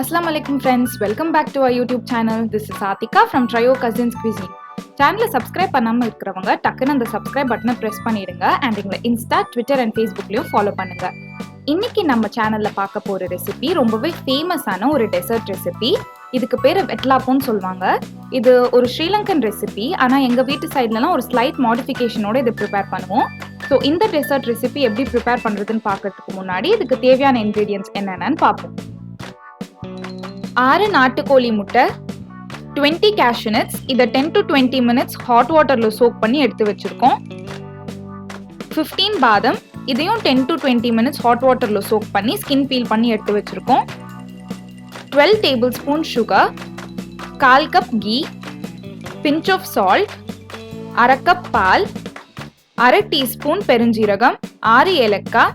Assalamu alaikum friends, welcome back to our YouTube channel. This is Atika from Trio Cousins Cuisine. Channel subscribe பண்ணாம இருக்கறவங்க டக்குனு அந்த subscribe பட்டனை press பண்ணிடுங்க and எங்களை Insta, Twitter and Facebookலயும் follow பண்ணுங்க. இன்னைக்கு நம்ம சேனல்ல பார்க்க போற ரெசிபி ரொம்பவே ஃபேமஸான ஒரு டெசர்ட் ரெசிபி. இதுக்கு பேரு வெட்லாப்பம்னு சொல்வாங்க. இது ஒரு ஸ்ரீலங்கன் ரெசிபி. ஆனா எங்க வீட்டு சைடுலலாம் ஒரு ஸ்லைட் மாடிஃபிகேஷனோட இது ப்ரிப்பேர் பண்ணுவோம். சோ இந்த டெசர்ட் ரெசிபி எப்படி ப்ரிப்பேர் பண்றதுன்னு பார்க்கிறதுக்கு முன்னாடி இதுக்கு தேவையான ingredients என்னென்னன்னு பார்ப்போம். 6 நாட்டுக்கோழி முட்டை, 20 cashew nuts, இத 10 to 20 minutes hot waterல soak பண்ணி எடுத்து வச்சிருக்கோம். 15 பாதாம், இதையும் 10 to 20 minutes hot waterல soak பண்ணி skin peel பண்ணி எடுத்து வச்சிருக்கோம். 12 tablespoon sugar, 1/4 cup ghee, pinch of salt, 1/2 cup ball, 1/2 teaspoon பெருஞ்சீரகம், 6 ஏலக்காய்,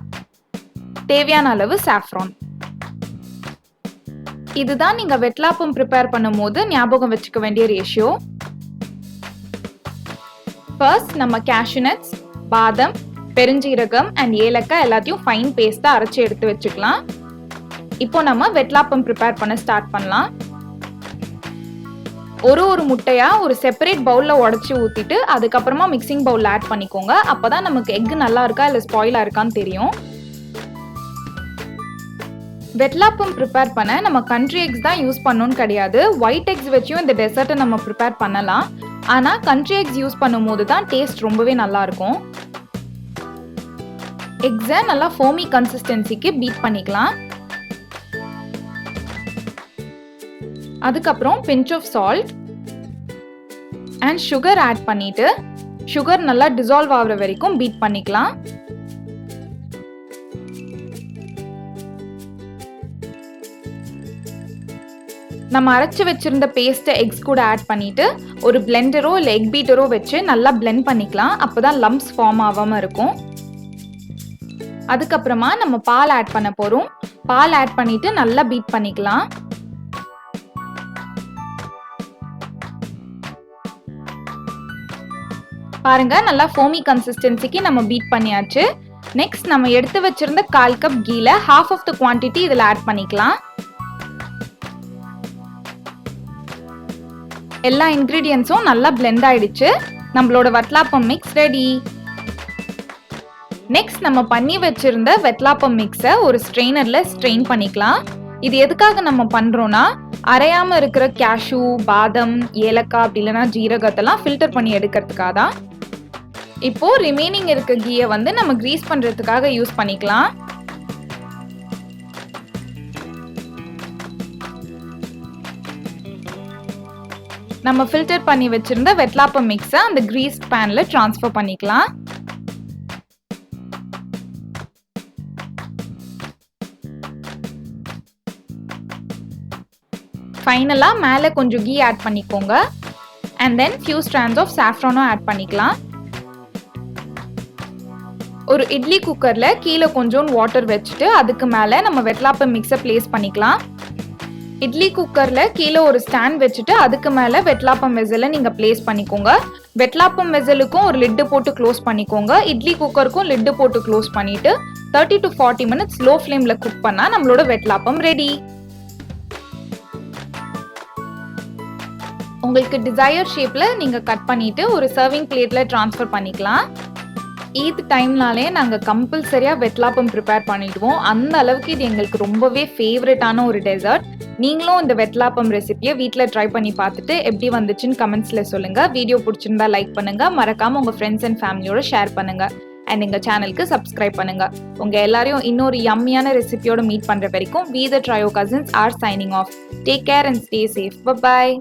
தேவையான அளவு saffron. இதுதான் நீங்க வெட்லாப்பம் prepare பண்ணும்போது ஞாபகம் வச்சுக்க வேண்டிய ரேஷியோ. ஃபர்ஸ்ட் நம்ம cashew nuts, பாதாம், பெருஞ்சீரகம் and ஏலக்காய் எல்லாத்தையும் ஃபைன் பேஸ்டா அரைச்சு எடுத்து வச்சுக்கலாம். இப்போ நம்ம வெட்லாப்பம் prepare பண்ண ஸ்டார்ட் பண்ணலாம். ஒரு முட்டையா ஒரு செப்பரேட் பவுல்ல உடைச்சு ஊத்திட்டு அதுக்கு அப்புறமா மிக்சிங் பவுல்ல ஆட் பண்ணிக்கோங்க. அப்பதான் நமக்கு எக் நல்லா இருக்கா இல்ல ஸ்பாயில் இருக்கான்னு தெரியும். வெட்லாப்பம் ப்ரிப்பேர் பண்ண நம்ம கண்ட்ரி எக்ஸ் தான் யூஸ் பண்ணணும்னு கிடையாது. ஒயிட் எக்ஸ் வச்சும் இந்த டெசர்ட்டை நம்ம ப்ரிப்பேர் பண்ணலாம். ஆனால் கண்ட்ரி எக்ஸ் யூஸ் பண்ணும்போது தான் டேஸ்ட் ரொம்பவே நல்லா இருக்கும். எக்ஸை நல்லா ஃபோமி கன்சிஸ்டன்சிக்கு பீட் பண்ணிக்கலாம். அதுக்கப்புறம் pinch of salt and sugar add பண்ணிட்டு சுகர் நல்லா டிசால்வ் ஆகுற வரைக்கும் பீட் பண்ணிக்கலாம். நம்ம அரைச்சு வச்சிருந்த பேஸ்ட்டை எக்ஸ் கூட ஆட் பண்ணிட்டு ஒரு பிளெண்டரோ இல்லை எக் பீட்டரோ வச்சு நல்லா பிளெண்ட் பண்ணிக்கலாம். அப்போதான் லம்ப்ஸ் ஃபார்ம் ஆகாம இருக்கும். அதுக்கப்புறமா நம்ம பால் ஆட் பண்ண போறோம். பால் ஆட் பண்ணிட்டு நல்லா பீட் பண்ணிக்கலாம். பாருங்க, நல்லா ஃபோமி கன்சிஸ்டன்சிக்கு நம்ம பீட் பண்ணியாச்சு. நெக்ஸ்ட் நம்ம எடுத்து வச்சிருந்த 1/4 கப் கீல half of the quantity இதில் ஆட் பண்ணிக்கலாம். எல்லா இன்கிரீடியன்ஸும் நல்லா பிளெண்ட் ஆயிடுச்சு. நம்மளோட வட்லாப்பம் மிக்ஸ் ரெடி. நெக்ஸ்ட் நம்ம பண்ணி வச்சிருந்த வெட்லாப்பம் மிக்ஸை ஒரு ஸ்ட்ரெயினர்ல ஸ்ட்ரெயின் பண்ணிக்கலாம். இது எதுக்காக நம்ம பண்றோம்னா அரையாம இருக்கிற கேஷ்யூ, பாதாம், ஏலக்காய் அப்படி இல்லைன்னா ஜீரகத்தெல்லாம் ஃபில்டர் பண்ணி எடுக்கிறதுக்காக தான். இப்போ ரிமைனிங் இருக்க கீயை நம்ம கிரீஸ் பண்றதுக்காக யூஸ் பண்ணிக்கலாம். நம்ம ஃபில்டர் பண்ணி வச்சிருந்த வெட்லாப்பம் மிக்ஸை அந்த கிரீஸ் பேன்ல ட்ரான்ஸ்ஃபர் பண்ணிக்கலாம். ஃபைனலா மேலே கொஞ்சம் கீ ஆட் பண்ணிக்கோங்க. And then few strands of சாஃப்ரானும் ஆட் பண்ணிக்கலாம். ஒரு இட்லி குக்கர்ல கீழே கொஞ்சம் வாட்டர் வச்சுட்டு அதுக்கு மேலே நம்ம வெட்லாப்பம் மிக்ஸை பிளேஸ் பண்ணிக்கலாம். இட்லி குக்கர்ல கீழே ஒரு ஸ்டாண்ட் வச்சுட்டு அதுக்கு மேல வெட்லாப்பம் வெசலை நீங்க பிளேஸ் பண்ணிக்கோங்க. வெட்லாப்பம் வெசலுக்கும் ஒரு லிட்டு போட்டு க்ளோஸ் பண்ணிக்கோங்க. இட்லி குக்கருக்கும் லிட்டு போட்டு க்ளோஸ் பண்ணிட்டு 30 to 40 minutes லோ ஃப்ளேம்ல குக் பண்ணா நம்மளோட வெட்லாப்பம் ரெடி. உங்களுக்கு டிசையர் ஷேப்ல நீங்க கட் பண்ணிட்டு ஒரு சர்விங் பிளேட்ல ட்ரான்ஸ்ஃபர் பண்ணிக்கலாம். ஈத் டைம்னாலே நாங்கள் கம்பல்சரியாக வெட்லாப்பம் ப்ரிப்பேர் பண்ணிடுவோம். அந்த அளவுக்கு இது எங்களுக்கு ரொம்பவே ஃபேவரட்டான ஒரு டெசர்ட். நீங்களும் இந்த வெட்லாப்பம் ரெசிபியை வீட்டில் ட்ரை பண்ணி பார்த்துட்டு எப்படி வந்துச்சுன்னு கமெண்ட்ஸில் சொல்லுங்கள். வீடியோ பிடிச்சிருந்தா லைக் பண்ணுங்கள். மறக்காமல் உங்கள் ஃப்ரெண்ட்ஸ் அண்ட் ஃபேமிலியோட ஷேர் பண்ணுங்கள். அண்ட் எங்கள் சேனலுக்கு சப்ஸ்கிரைப் பண்ணுங்கள். உங்கள் எல்லாரையும் இன்னொரு யம்மியான ரெசிபியோட மீட் பண்ணுற வரைக்கும் we the Trio Cousins are signing off. Take care and stay safe. Bye-bye.